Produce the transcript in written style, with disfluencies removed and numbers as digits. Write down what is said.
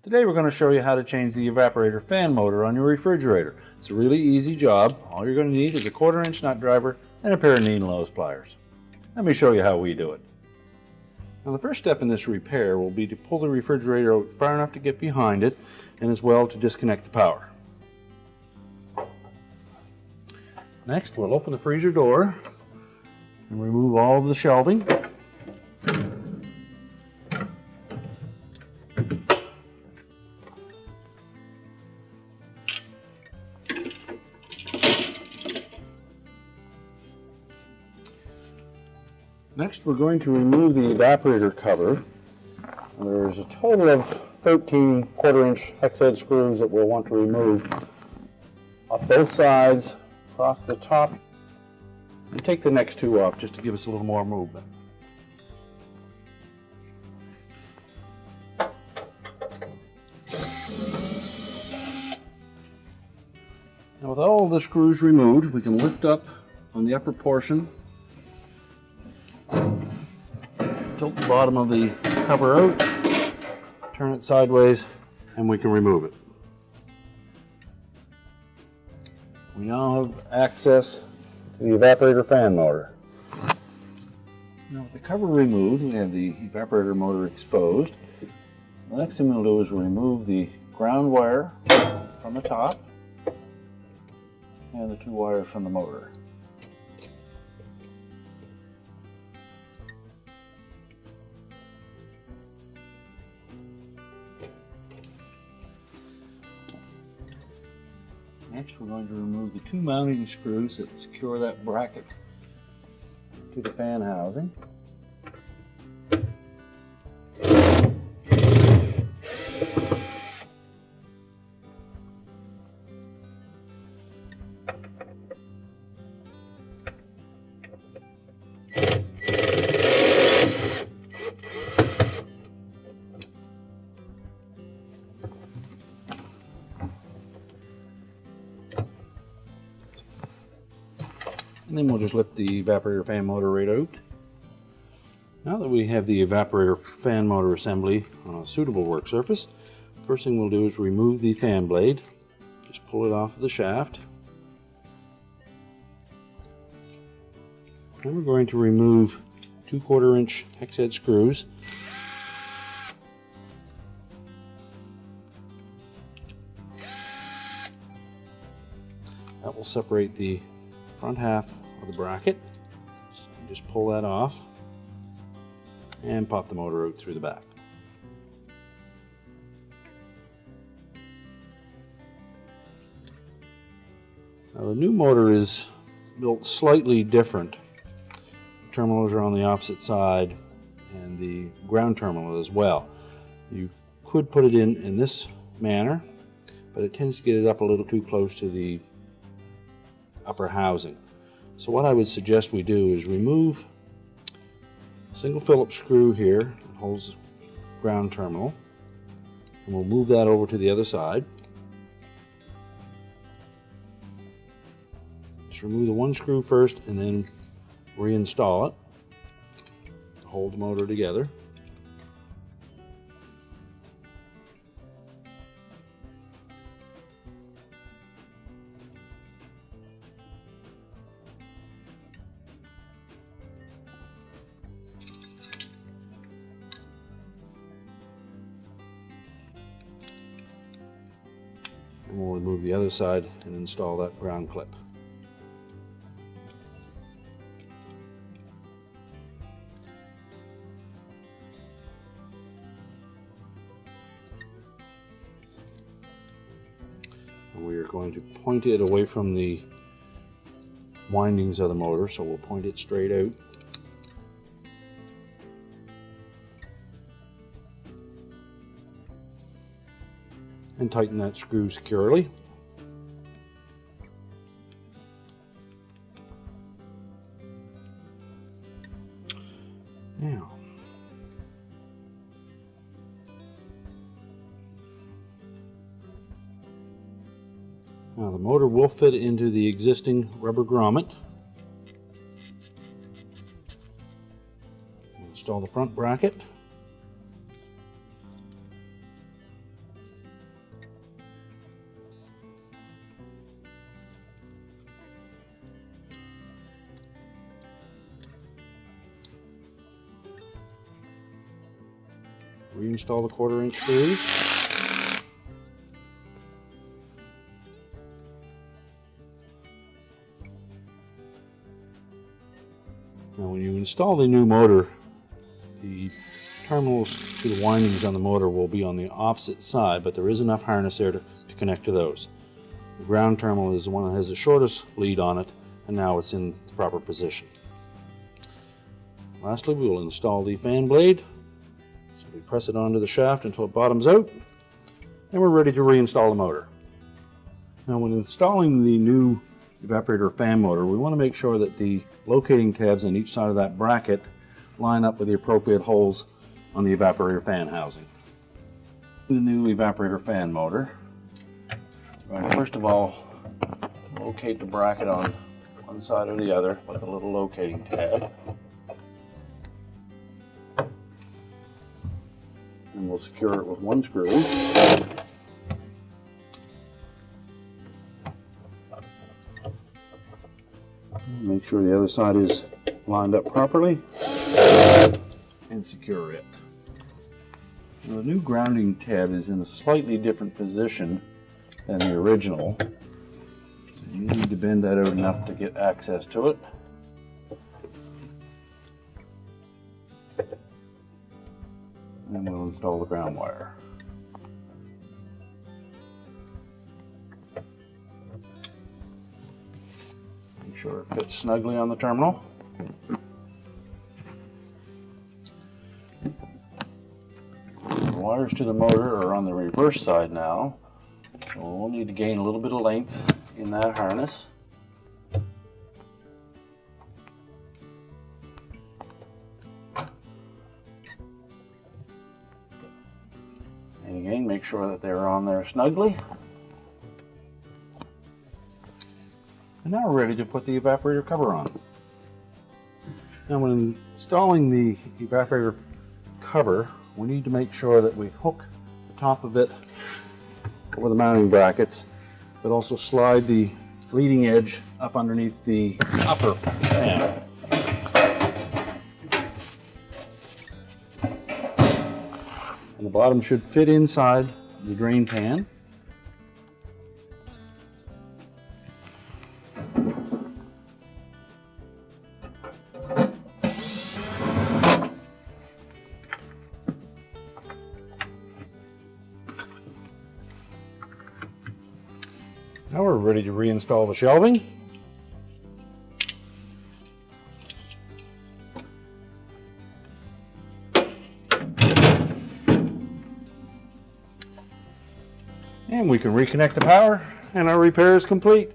Today we're going to show you how to change the evaporator fan motor on your refrigerator. It's a really easy job. All you're going to need is a 1/4 inch nut driver and a pair of knee and lows pliers. Let me show you how we do it. Now the first step in this repair will be to pull the refrigerator out far enough to get behind it and as well to disconnect the power. Next we'll open the freezer door and remove all of the shelving. Next, we're going to remove the evaporator cover. There's a total of 13 1/4 inch hex head screws that we'll want to remove off both sides, across the top, and take the next two off just to give us a little more movement. Now with all of the screws removed, we can lift up on the upper portion, tilt the bottom of the cover out, turn it sideways, and we can remove it. We now have access to the evaporator fan motor. Now with the cover removed, we have the evaporator motor exposed. The next thing we'll do is remove the ground wire from the top and the two wires from the motor. Next, we're going to remove the two mounting screws that secure that bracket to the fan housing. And then we'll just lift the evaporator fan motor right out. Now that we have the evaporator fan motor assembly on a suitable work surface, first thing we'll do is remove the fan blade. Just pull it off of the shaft. Then we're going to remove two 1/4 inch hex head screws. That will separate the front half of the bracket. And just pull that off and pop the motor out through the back. Now the new motor is built slightly different. The terminals are on the opposite side and the ground terminal as well. You could put it in this manner, but it tends to get it up a little too close to the upper housing. So what I would suggest we do is remove a single Phillips screw here that holds the ground terminal, and we'll move that over to the other side. Just remove the one screw first and then reinstall it to hold the motor together. And we'll remove the other side and install that ground clip. And we are going to point it away from the windings of the motor, so we'll point it straight out. And tighten that screw securely. Now, the motor will fit into the existing rubber grommet. Install the front bracket. Reinstall the 1/4-inch screws. Now when you install the new motor, the terminals to the windings on the motor will be on the opposite side, but there is enough harness there to connect to those. The ground terminal is the one that has the shortest lead on it, and now it's in the proper position. Lastly, we will install the fan blade. Simply press it onto the shaft until it bottoms out, and we're ready to reinstall the motor. Now when installing the new evaporator fan motor, we want to make sure that the locating tabs on each side of that bracket line up with the appropriate holes on the evaporator fan housing. The new evaporator fan motor. First of all, locate the bracket on one side or the other with a little locating tab. And we'll secure it with one screw. Make sure the other side is lined up properly and secure it. Now, the new grounding tab is in a slightly different position than the original, so you need to bend that out enough to get access to it. And we'll install the ground wire. Make sure it fits snugly on the terminal. The wires to the motor are on the reverse side now, so we'll need to gain a little bit of length in that harness. And again, make sure that they're on there snugly. And now we're ready to put the evaporator cover on. Now when installing the evaporator cover, we need to make sure that we hook the top of it over the mounting brackets, but also slide the leading edge up underneath the upper pan. And the bottom should fit inside the drain pan. Now we're ready to reinstall the shelving. And we can reconnect the power, and our repair is complete.